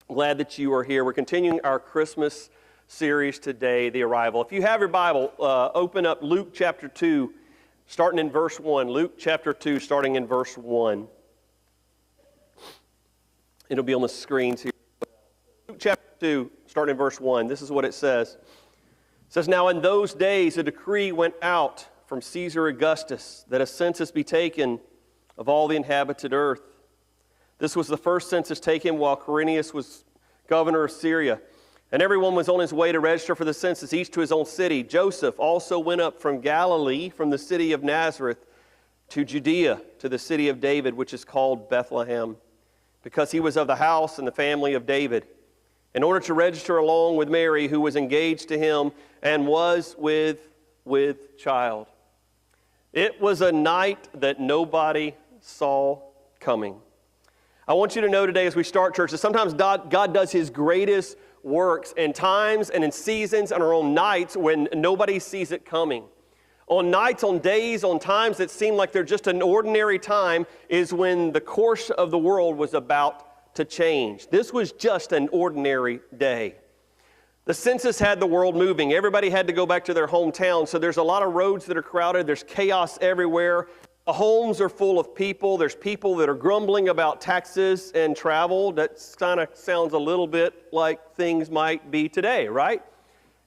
Glad that you are here. We're continuing our Christmas series today, The Arrival. If you have your Bible, open up Luke chapter 2, starting in verse 1. Luke chapter 2, starting in verse 1. It'll be on the screens here. Luke chapter 2, starting in verse 1. This is what it says. It says, "Now in those days a decree went out from Caesar Augustus that a census be taken of all the inhabited earth. This was the first census taken while Quirinius was governor of Syria. And everyone was on his way to register for the census, each to his own city. Joseph also went up from Galilee, from the city of Nazareth, to Judea, to the city of David, which is called Bethlehem, because he was of the house and the family of David, in order to register along with Mary, who was engaged to him and was with child. It was a night that nobody saw coming." I want you to know today as we start church that sometimes God does His greatest works in times and in seasons and on nights when nobody sees it coming. On nights, on days, on times that seem like they're just an ordinary time is when the course of the world was about to change. This was just an ordinary day. The census had the world moving. Everybody had to go back to their hometown, so there's a lot of roads that are crowded. There's chaos everywhere. The homes are full of people. There's people that are grumbling about taxes and travel. That kind of sounds a little bit like things might be today, right?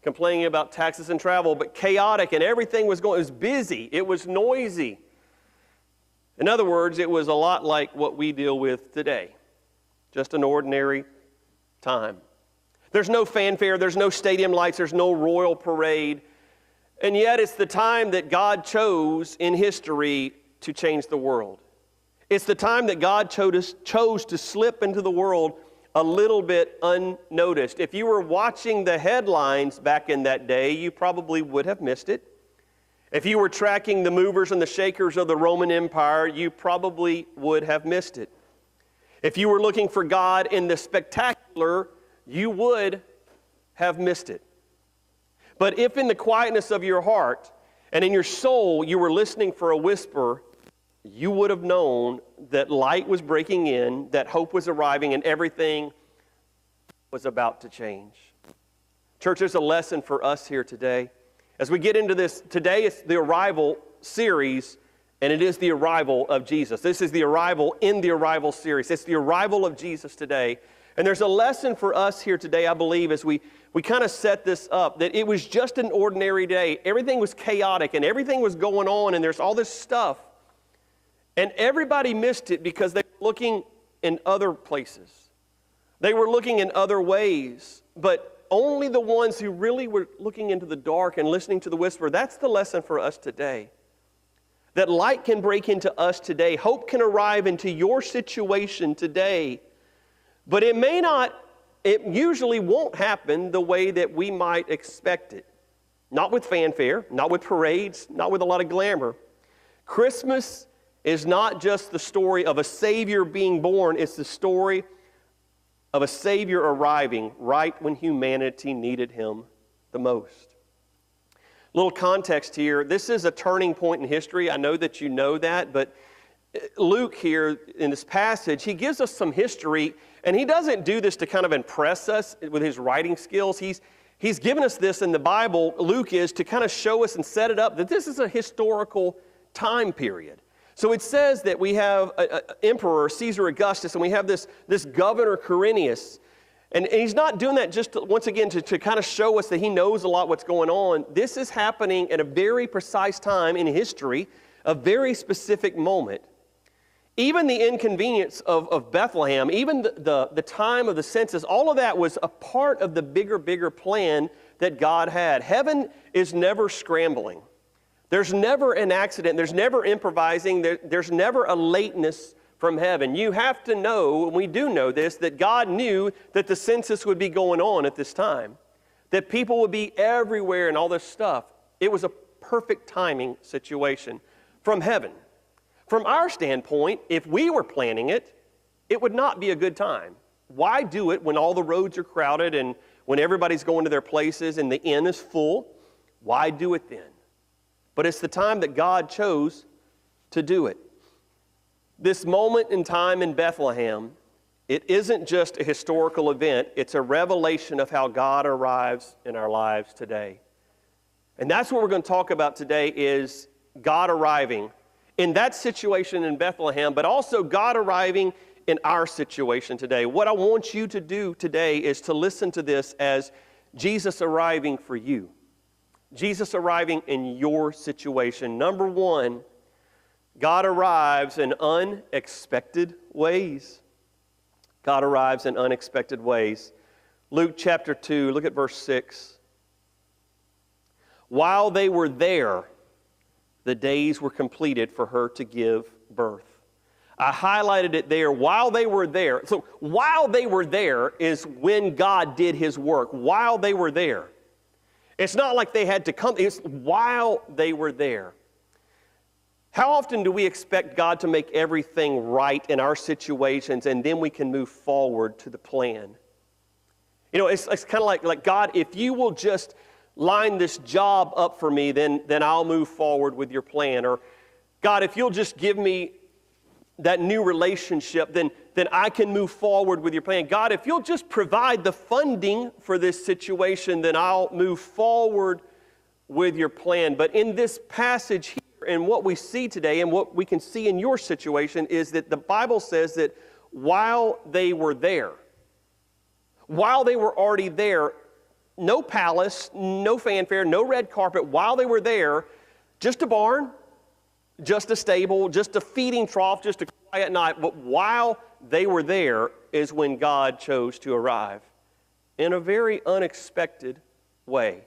Complaining about taxes and travel, but chaotic, and everything was going, it was busy, it was noisy. In other words, it was a lot like what we deal with today. Just an ordinary time. There's no fanfare, there's no stadium lights, there's no royal parade. And yet it's the time that God chose in history to change the world. It's the time that God chose to slip into the world a little bit unnoticed. If you were watching the headlines back in that day, you probably would have missed it. If you were tracking the movers and the shakers of the Roman Empire, you probably would have missed it. If you were looking for God in the spectacular, you would have missed it. But if in the quietness of your heart and in your soul you were listening for a whisper, you would have known that light was breaking in, that hope was arriving, and everything was about to change. Church, there's a lesson for us here today. As we get into this, today it's the Arrival series, and it is the arrival of Jesus. This is the arrival in the Arrival series. It's the arrival of Jesus today. And there's a lesson for us here today, I believe, as we kind of set this up, that it was just an ordinary day. Everything was chaotic, and everything was going on, and there's all this stuff. And everybody missed it because they were looking in other places. They were looking in other ways. But only the ones who really were looking into the dark and listening to the whisper, that's the lesson for us today. That light can break into us today. Hope can arrive into your situation today. But it usually won't happen the way that we might expect it. Not with fanfare, not with parades, not with a lot of glamour. Christmas is not just the story of a Savior being born, it's the story of a Savior arriving right when humanity needed Him the most. Little context here, this is a turning point in history. I know that you know that, but Luke here in this passage, he gives us some history, and he doesn't do this to kind of impress us with his writing skills. He's given us this in the Bible, Luke is, to kind of show us and set it up that this is a historical time period. So it says that we have an emperor, Caesar Augustus, and we have this governor, Quirinius. And he's not doing that just once again to kind of show us that he knows a lot what's going on. This is happening at a very precise time in history, a very specific moment. Even the inconvenience of Bethlehem, even the time of the census, all of that was a part of the bigger plan that God had. Heaven is never scrambling. There's never an accident. There's never improvising. There's never a lateness from heaven. You have to know, and we do know this, that God knew that the census would be going on at this time, that people would be everywhere and all this stuff. It was a perfect timing situation from heaven. From our standpoint, if we were planning it, it would not be a good time. Why do it when all the roads are crowded and when everybody's going to their places and the inn is full? Why do it then? But it's the time that God chose to do it. This moment in time in Bethlehem It isn't just a historical event, it's a revelation of how God arrives in our lives today. And that's what we're going to talk about today is God arriving in that situation in Bethlehem, but also God arriving in our situation today. What I want you to do today is to listen to this as Jesus arriving for you. Jesus arriving in your situation. Number one, God arrives in unexpected ways. God arrives in unexpected ways. Luke chapter 2, look at verse 6. While they were there, the days were completed for her to give birth. I highlighted it there, while they were there. So while they were there is when God did his work, while they were there. It's not like they had to come, it's while they were there. How often do we expect God to make everything right in our situations and then we can move forward to the plan? You know, it's kind of like God, if you will just line this job up for me, then I'll move forward with your plan. Or God, if you'll just give me that new relationship, then I can move forward with your plan. God, if you'll just provide the funding for this situation, then I'll move forward with your plan. But in this passage here, and what we see today and what we can see in your situation is that the Bible says that while they were there, while they were already there, no palace, no fanfare, no red carpet, while they were there, just a barn, just a stable, just a feeding trough, just a quiet night. But while they were there is when God chose to arrive in a very unexpected way.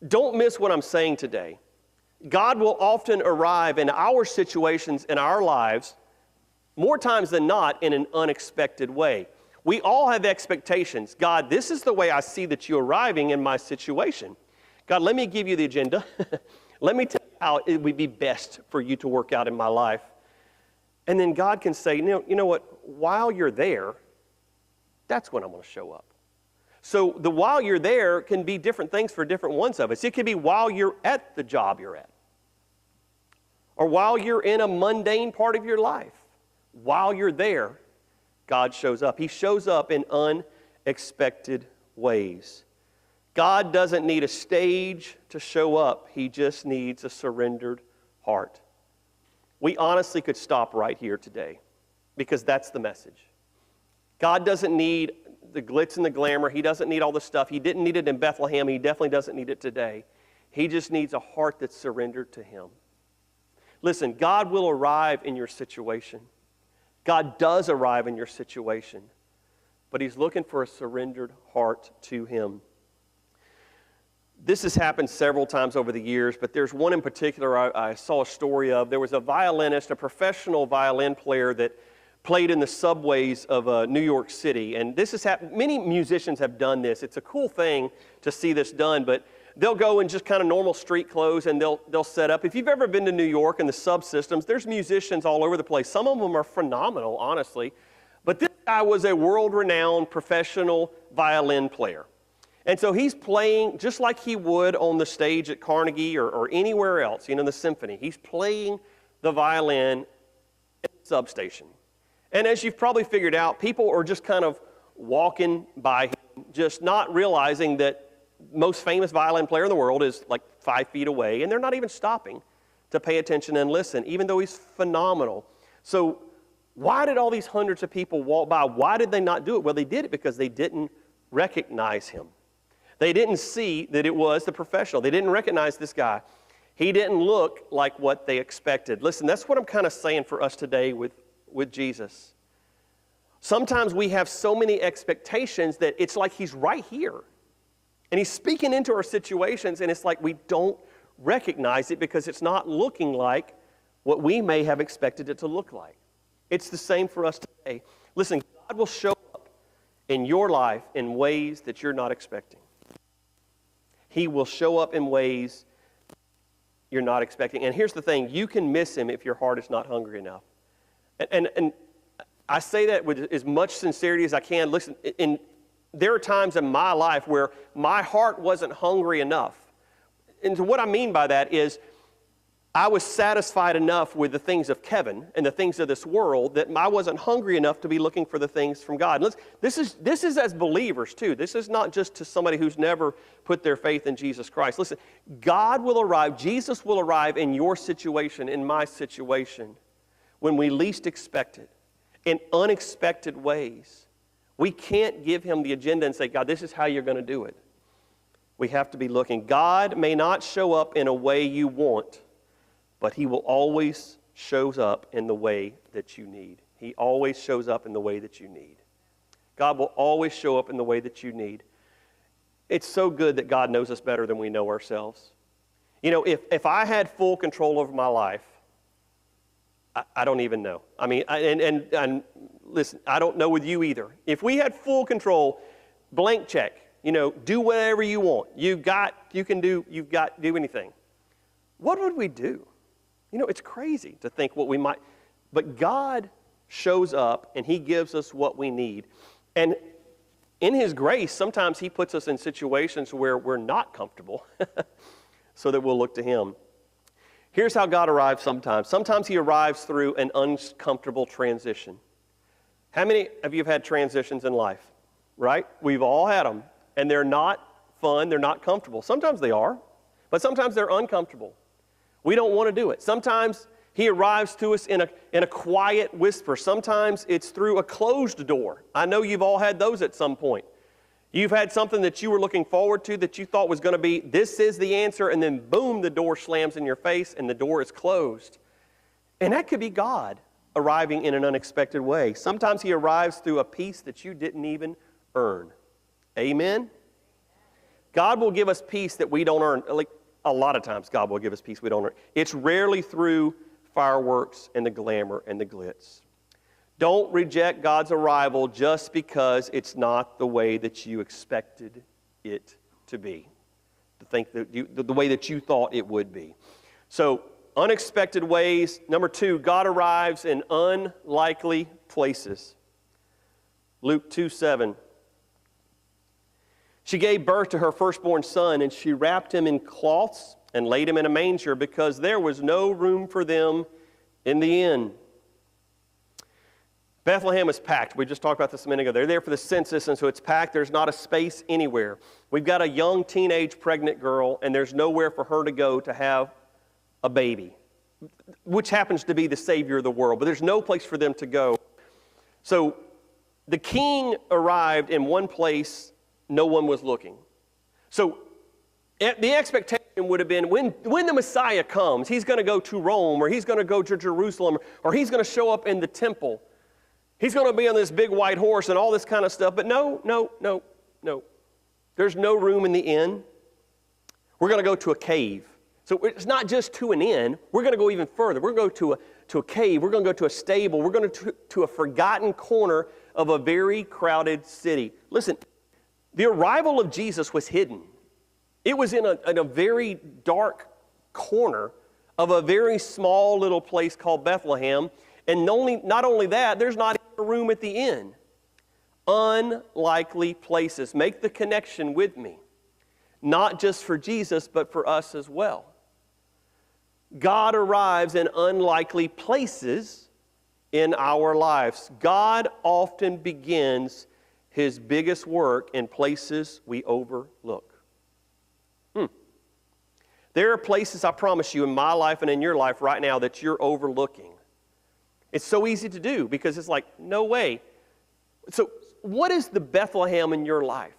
Don't miss what I'm saying today. God will often arrive in our situations in our lives, more times than not, in an unexpected way. We all have expectations. God, this is the way I see that you're arriving in my situation. God, let me give you the agenda. Let me tell you how it would be best for you to work out in my life. And then God can say, you know what, while you're there, that's when I'm going to show up. So the while you're there can be different things for different ones of us. It could be while you're at the job you're at. Or while you're in a mundane part of your life. While you're there, God shows up. He shows up in unexpected ways. God doesn't need a stage to show up. He just needs a surrendered heart. We honestly could stop right here today because that's the message. God doesn't need the glitz and the glamour. He doesn't need all the stuff. He didn't need it in Bethlehem. He definitely doesn't need it today. He just needs a heart that's surrendered to Him. Listen, God will arrive in your situation. God does arrive in your situation, but He's looking for a surrendered heart to Him. This has happened several times over the years, but there's one in particular I saw a story of. There was a violinist, a professional violin player that played in the subways of New York City. And this has happened. Many musicians have done this. It's a cool thing to see this done, but they'll go in just kind of normal street clothes and they'll set up. If you've ever been to New York and the subsystems, there's musicians all over the place. Some of them are phenomenal, honestly. But this guy was a world-renowned professional violin player. And so he's playing just like he would on the stage at Carnegie or anywhere else, the symphony. He's playing the violin at the substation. And as you've probably figured out, people are just kind of walking by him, just not realizing that most famous violin player in the world is like 5 feet away, and they're not even stopping to pay attention and listen, even though he's phenomenal. So why did all these hundreds of people walk by? Why did they not do it? Well, they did it because they didn't recognize him. They didn't see that it was the professional. They didn't recognize this guy. He didn't look like what they expected. Listen, that's what I'm kind of saying for us today with Jesus. Sometimes we have so many expectations that it's like He's right here. And He's speaking into our situations, and it's like we don't recognize it because it's not looking like what we may have expected it to look like. It's the same for us today. Listen, God will show up in your life in ways that you're not expecting. He will show up in ways you're not expecting. And here's the thing, you can miss Him if your heart is not hungry enough. And I say that with as much sincerity as I can. Listen, there are times in my life where my heart wasn't hungry enough. And so what I mean by that is I was satisfied enough with the things of Kevin and the things of this world that I wasn't hungry enough to be looking for the things from God. This is as believers too. This is not just to somebody who's never put their faith in Jesus Christ. Listen, God will arrive, Jesus will arrive in your situation, in my situation, when we least expect it, in unexpected ways. We can't give him the agenda and say, God, this is how you're going to do it. We have to be looking. God may not show up in a way you want, but he will always shows up in the way that you need. He always shows up in the way that you need. God will always show up in the way that you need. It's so good that God knows us better than we know ourselves. You know, if I had full control over my life, I don't even know. I mean, and listen, I don't know with you either. If we had full control, blank check, you know, do whatever you want. You've got do anything. What would we do? You know, it's crazy to think what we might, but God shows up and he gives us what we need. And in his grace, sometimes he puts us in situations where we're not comfortable so that we'll look to him. Here's how God arrives sometimes. Sometimes he arrives through an uncomfortable transition. How many of you have had transitions in life, right? We've all had them, and they're not fun, they're not comfortable. Sometimes they are, but sometimes they're uncomfortable. We don't want to do it. Sometimes he arrives to us in a quiet whisper. Sometimes it's through a closed door. I know you've all had those at some point. You've had something that you were looking forward to that you thought was going to be, this is the answer, and then boom, the door slams in your face and the door is closed. And that could be God arriving in an unexpected way. Sometimes he arrives through a peace that you didn't even earn. Amen? God will give us peace that we don't earn. Like, a lot of times God will give us peace we don't earn. It's rarely through fireworks and the glamour and the glitz. Don't reject God's arrival just because it's not the way that you expected it to be. To think that the way that you thought it would be. So, unexpected ways. Number 2, God arrives in unlikely places. Luke 2:7. She gave birth to her firstborn son, and she wrapped him in cloths and laid him in a manger because there was no room for them in the inn. Bethlehem is packed. We just talked about this a minute ago. They're there for the census, and so it's packed. There's not a space anywhere. We've got a young teenage pregnant girl, and there's nowhere for her to go to have a baby, which happens to be the Savior of the world, but there's no place for them to go. So the king arrived in one place no one was looking. So the expectation would have been when the Messiah comes, he's going to go to Rome, or he's going to go to Jerusalem, or he's going to show up in the temple. He's going to be on this big white horse and all this kind of stuff. But no. There's no room in the inn. We're going to go to a cave. So it's not just to an inn. We're going to go even further. We're going to go to a cave. We're going to go to a stable. We're going to a forgotten corner of a very crowded city. Listen, the arrival of Jesus was hidden. It was in a very dark corner of a very small little place called Bethlehem. And not only that, there's not even a room at the inn. Unlikely places. Make the connection with me. Not just for Jesus, but for us as well. God arrives in unlikely places in our lives. God often begins his biggest work in places we overlook. There are places, I promise you, in my life and in your life right now that you're overlooking. It's so easy to do because it's like, no way. So what is the Bethlehem in your life?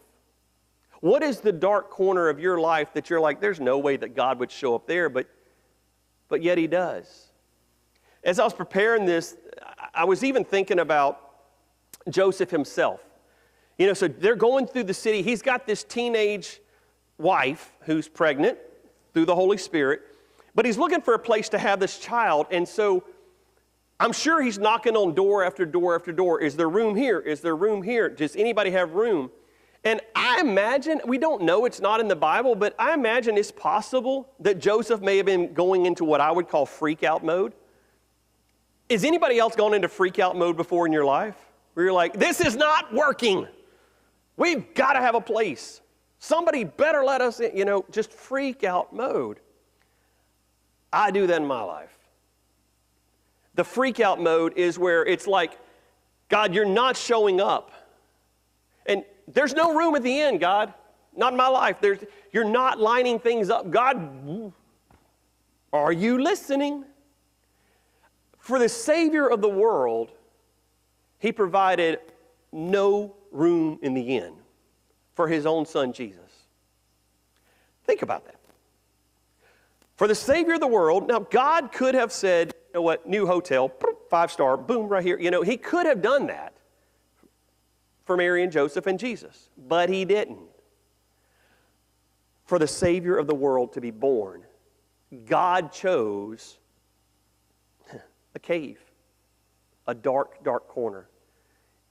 What is the dark corner of your life that you're like, there's no way that God would show up there, but yet he does. As I was preparing this, I was even thinking about Joseph himself. You know, so they're going through the city. He's got this teenage wife who's pregnant through the Holy Spirit, but he's looking for a place to have this child. And so I'm sure he's knocking on door after door after door. Is there room here? Is there room here? Does anybody have room? And I imagine, we don't know, it's not in the Bible, but I imagine it's possible that Joseph may have been going into what I would call freak out mode. Is anybody else gone into freak out mode before in your life? Where you're like, this is not working. We've got to have a place. Somebody better let us in, just freak out mode. I do that in my life. The freak out mode is where it's like, God, you're not showing up. And there's no room at the end, God. Not in my life. You're not lining things up. God, are you listening? For the Savior of the world, he provided no room in the inn for his own son, Jesus. Think about that. For the Savior of the world, now God could have said, you know what, new hotel, 5-star, boom, right here. You know, he could have done that for Mary and Joseph and Jesus, but he didn't. For the Savior of the world to be born, God chose a cave, a dark, dark corner.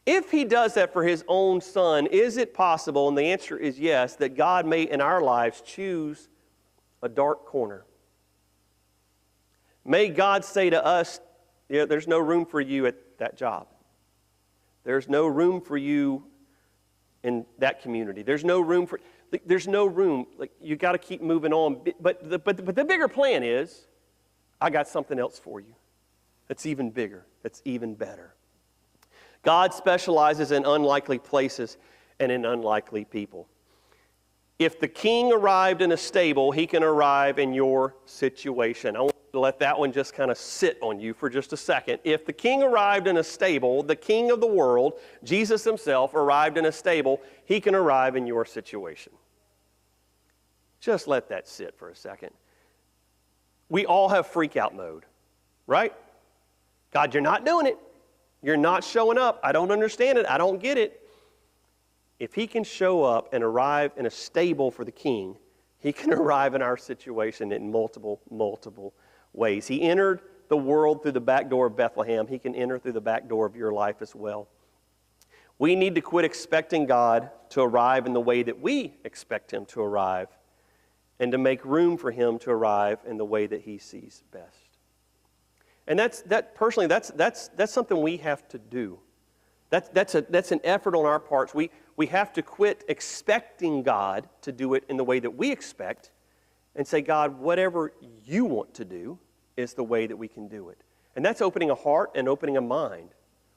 If he does that for his own son, is it possible, and the answer is yes, that God may in our lives choose a dark corner? May God say to us, yeah, there's no room for you at that job. There's no room for you in that community. There's no room. Like, you got to keep moving on. But the bigger plan is, I got something else for you that's even bigger, that's even better. God specializes in unlikely places and in unlikely people. If the king arrived in a stable, he can arrive in your situation. I want to let that one just kind of sit on you for just a second. If the king arrived in a stable, the king of the world, Jesus himself, arrived in a stable, he can arrive in your situation. Just let that sit for a second. We all have freak out mode, right? God, you're not doing it. You're not showing up. I don't understand it. I don't get it. If he can show up and arrive in a stable for the king, he can arrive in our situation in multiple ways. He entered the world through the back door of Bethlehem. He can enter through the back door of your life as well. We need to quit expecting God to arrive in the way that we expect him to arrive and to make room for him to arrive in the way that he sees best. And that's something we have to do. That's an effort on our parts. We have to quit expecting God to do it in the way that we expect and say, God, whatever you want to do is the way that we can do it. And that's opening a heart and opening a mind.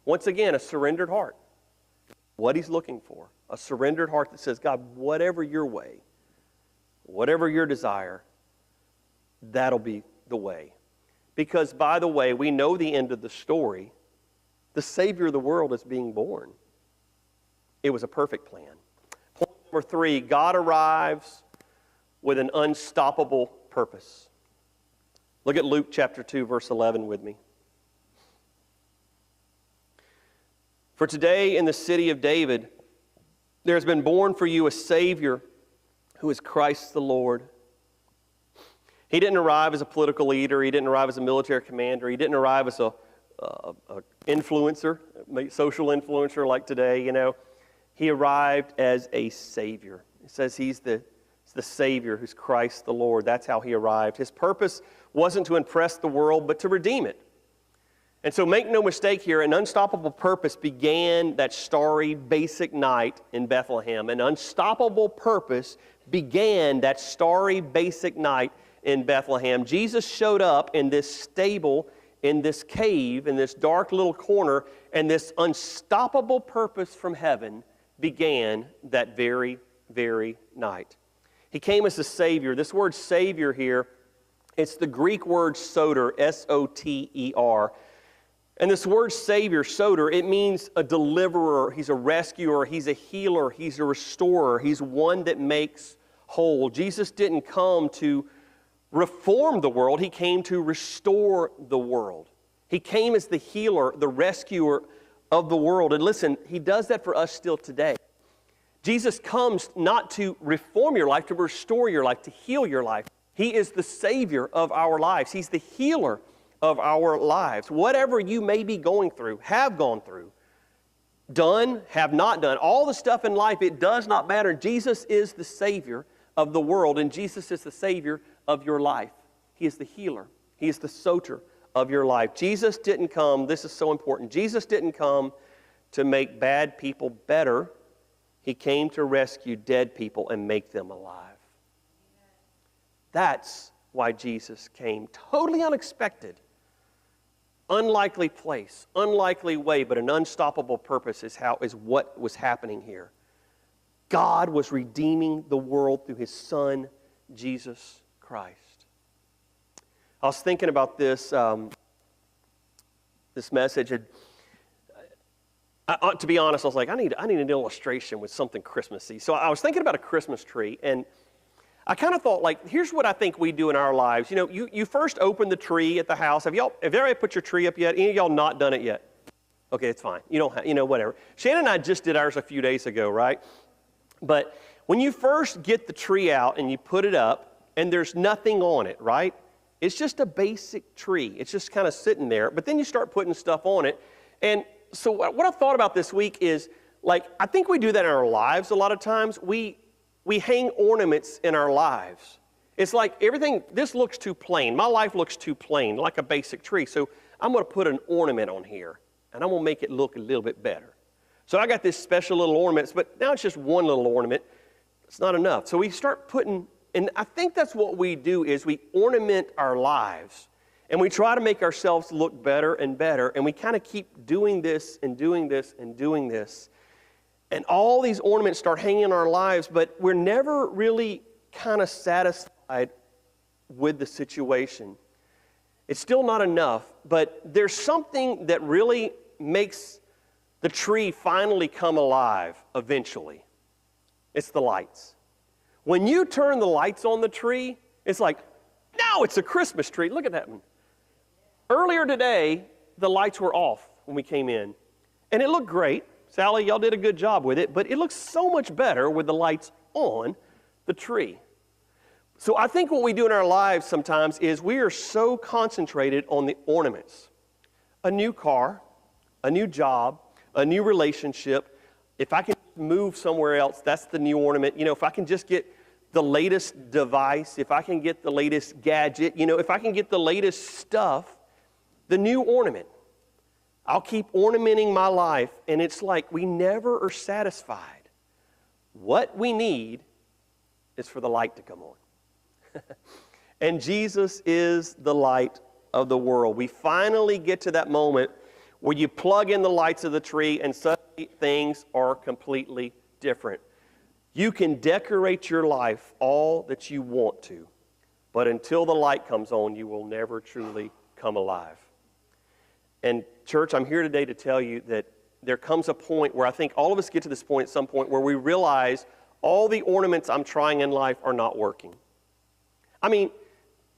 Once again, a surrendered heart. What he's looking for. A surrendered heart that says, God, whatever your way, whatever your desire, that'll be the way. Because, by the way, we know the end of the story. The Savior of the world is being born. It was a perfect plan. Point number 3, God arrives with an unstoppable purpose. Look at Luke chapter 2, verse 11 with me. For today in the city of David, there has been born for you a Savior who is Christ the Lord. He didn't arrive as a political leader. He didn't arrive as a military commander. He didn't arrive as a influencer, social influencer like today, you know. He arrived as a Savior. It says he's the Savior who's Christ the Lord. That's how he arrived. His purpose wasn't to impress the world, but to redeem it. And so make no mistake here, an unstoppable purpose began that starry, basic night in Bethlehem. An unstoppable purpose began that starry, basic night in Bethlehem. Jesus showed up in this stable, in this cave, in this dark little corner, and this unstoppable purpose from heaven began that very, very night. He came as a Savior. This word Savior here, it's the Greek word soter, S-O-T-E-R. And this word Savior, soter, it means a deliverer. He's a rescuer. He's a healer. He's a restorer. He's one that makes whole. Jesus didn't come to reform the world. He came to restore the world. He came as the healer, the rescuer of the world. And listen, he does that for us still today. Jesus comes not to reform your life, to restore your life, to heal your life. He is the Savior of our lives. He's the healer of our lives. Whatever you may be going through, have gone through, done, have not done, all the stuff in life, it does not matter. Jesus is the Savior of the world, and Jesus is the Savior of your life. He is the healer. He is the soter of your life. Jesus didn't come, this is so important, Jesus didn't come to make bad people better. He came to rescue dead people and make them alive. That's why Jesus came. Totally unexpected. Unlikely place, unlikely way, but an unstoppable purpose is what was happening here. God was redeeming the world through his Son, Jesus Christ. I was thinking about this message. To be honest, I was like, I need an illustration with something Christmassy. So I was thinking about a Christmas tree, and I kind of thought, like, here's what I think we do in our lives. You know, you first open the tree at the house. Have everybody put your tree up yet? Any of y'all not done it yet? Okay, it's fine. You don't whatever. Shannon and I just did ours a few days ago, right? But when you first get the tree out and you put it up, and there's nothing on it, right? It's just a basic tree. It's just kind of sitting there. But then you start putting stuff on it. And so what I thought about this week is, like, I think we do that in our lives a lot of times. We hang ornaments in our lives. It's like everything, this looks too plain. My life looks too plain, like a basic tree. So I'm going to put an ornament on here, and I'm going to make it look a little bit better. So I got this special little ornament, but now it's just one little ornament. It's not enough. So we start putting, and I think that's what we do is we ornament our lives, and we try to make ourselves look better, and we kind of keep doing this and doing this and doing this. And all these ornaments start hanging in our lives, but we're never really kind of satisfied with the situation. It's still not enough, but there's something that really makes the tree finally come alive eventually. It's the lights. When you turn the lights on the tree, it's like, now it's a Christmas tree. Look at that one. Earlier today, the lights were off when we came in, and it looked great. Sally, y'all did a good job with it, but it looks so much better with the lights on the tree. So I think what we do in our lives sometimes is we are so concentrated on the ornaments. A new car, a new job, a new relationship. If I can move somewhere else, that's the new ornament. You know, if I can just get the latest device, if I can get the latest gadget, you know, if I can get the latest stuff, the new ornament. I'll keep ornamenting my life, and it's like we never are satisfied. What we need is for the light to come on. And Jesus is the light of the world. We finally get to that moment where you plug in the lights of the tree, and suddenly things are completely different. You can decorate your life all that you want to, but until the light comes on, you will never truly come alive. And church, I'm here today to tell you that there comes a point where I think all of us get to this point at some point where we realize all the ornaments I'm trying in life are not working. I mean,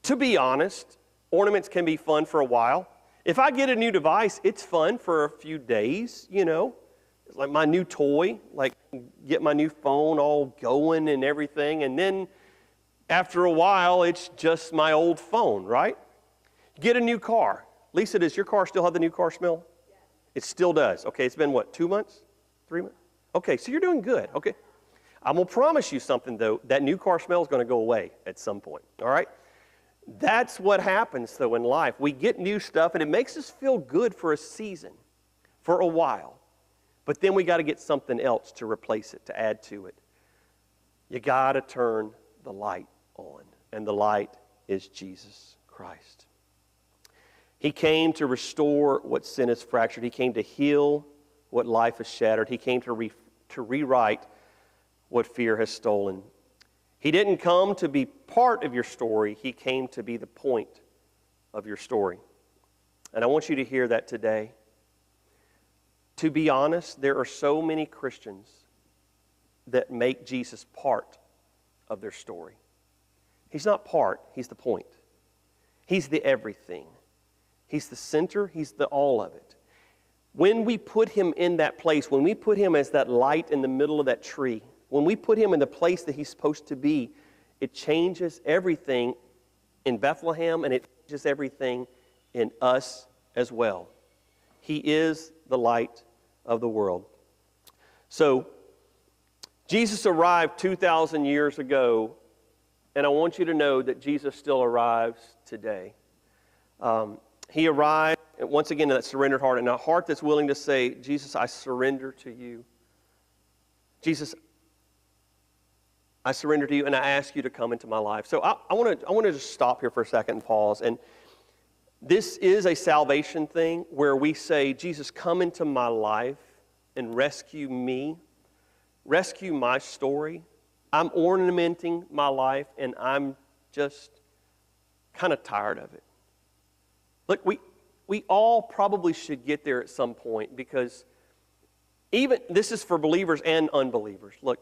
to be honest, ornaments can be fun for a while. If I get a new device, it's fun for a few days, you know. It's like my new toy, like get my new phone all going and everything. And then after a while, it's just my old phone, right? Get a new car. Lisa, does your car still have the new car smell? Yes. It still does. Okay, it's been what, 2 months? 3 months? Okay, so you're doing good. Okay. I'm going to promise you something, though. That new car smell is going to go away at some point, all right? That's what happens, though, in life. We get new stuff, and it makes us feel good for a season, for a while. But then we got to get something else to replace it, to add to it. You got to turn the light on, and the light is Jesus Christ. He came to restore what sin has fractured. He came to heal what life has shattered. He came to rewrite what fear has stolen. He didn't come to be part of your story. He came to be the point of your story. And I want you to hear that today. To be honest, there are so many Christians that make Jesus part of their story. He's not part, he's the point. He's the everything. He's the center, he's the all of it. When we put him in that place, when we put him as that light in the middle of that tree, when we put him in the place that he's supposed to be, it changes everything in Bethlehem, and it changes everything in us as well. He is the light of the world. So, Jesus arrived 2,000 years ago, and I want you to know that Jesus still arrives today. He arrived, once again, in that surrendered heart, and a heart that's willing to say, Jesus, I surrender to you. Jesus, I surrender to you, and I ask you to come into my life. So I want to just stop here for a second and pause. And this is a salvation thing where we say, Jesus, come into my life and rescue me. Rescue my story. I'm ornamenting my life, and I'm just kind of tired of it. Look, we all probably should get there at some point, because even this is for believers and unbelievers. Look,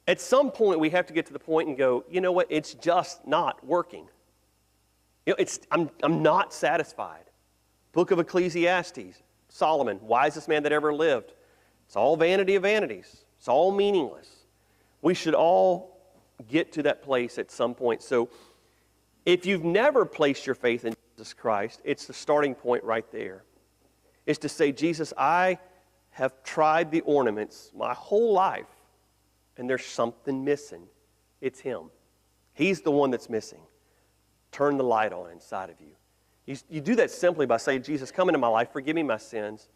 at some point we have to get to the point and go, you know what, it's just not working. You know, I'm not satisfied. Book of Ecclesiastes, Solomon, wisest man that ever lived. It's all vanity of vanities. It's all meaningless. We should all get to that place at some point. So if you've never placed your faith in Jesus Christ, it's the starting point right there. It's to say, Jesus, I have tried the ornaments my whole life, and there's something missing. It's Him. He's the one that's missing. Turn the light on inside of you. You do that simply by saying, Jesus, come into my life, forgive me my sins.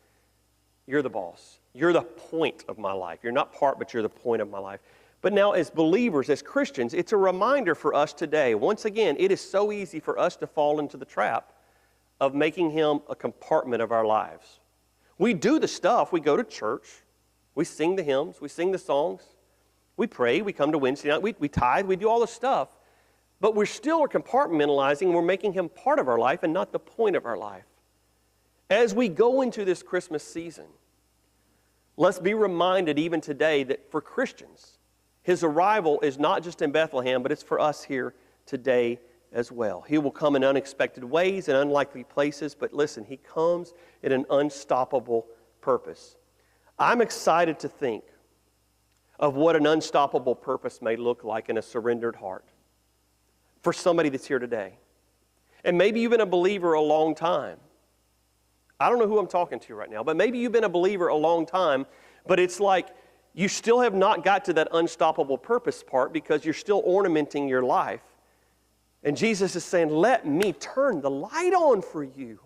You're the boss. You're the point of my life. You're not part, but you're the point of my life. But now as believers, as Christians, it's a reminder for us today. Once again, it is so easy for us to fall into the trap of making Him a compartment of our lives. We do the stuff. We go to church. We sing the hymns. We sing the songs. We pray. We come to Wednesday night. We tithe. We do all the stuff. But we're still compartmentalizing, and we're making Him part of our life and not the point of our life. As we go into this Christmas season, let's be reminded even today that for Christians, His arrival is not just in Bethlehem, but it's for us here today as well. He will come in unexpected ways and unlikely places, but listen, He comes in an unstoppable purpose. I'm excited to think of what an unstoppable purpose may look like in a surrendered heart for somebody that's here today. And maybe you've been a believer a long time. I don't know who I'm talking to right now, but maybe you've been a believer a long time, but it's like you still have not got to that unstoppable purpose part because you're still ornamenting your life. And Jesus is saying, let me turn the light on for you.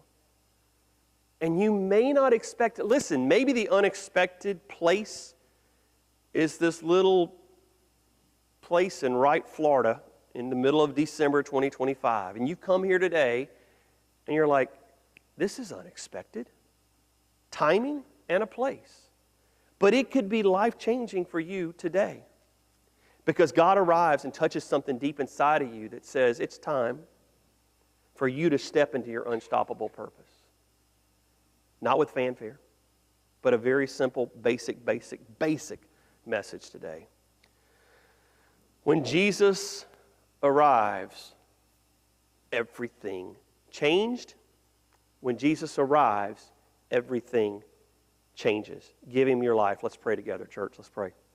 And you may not expect it. Listen, maybe the unexpected place is this little place in Wright, Florida, in the middle of December 2025. And you come here today, and you're like, this is unexpected. Timing and a place. But it could be life-changing for you today. Because God arrives and touches something deep inside of you that says it's time for you to step into your unstoppable purpose. Not with fanfare, but a very simple, basic message today. When Jesus arrives, everything changed. When Jesus arrives, everything changes. Give Him your life. Let's pray together, church. Let's pray.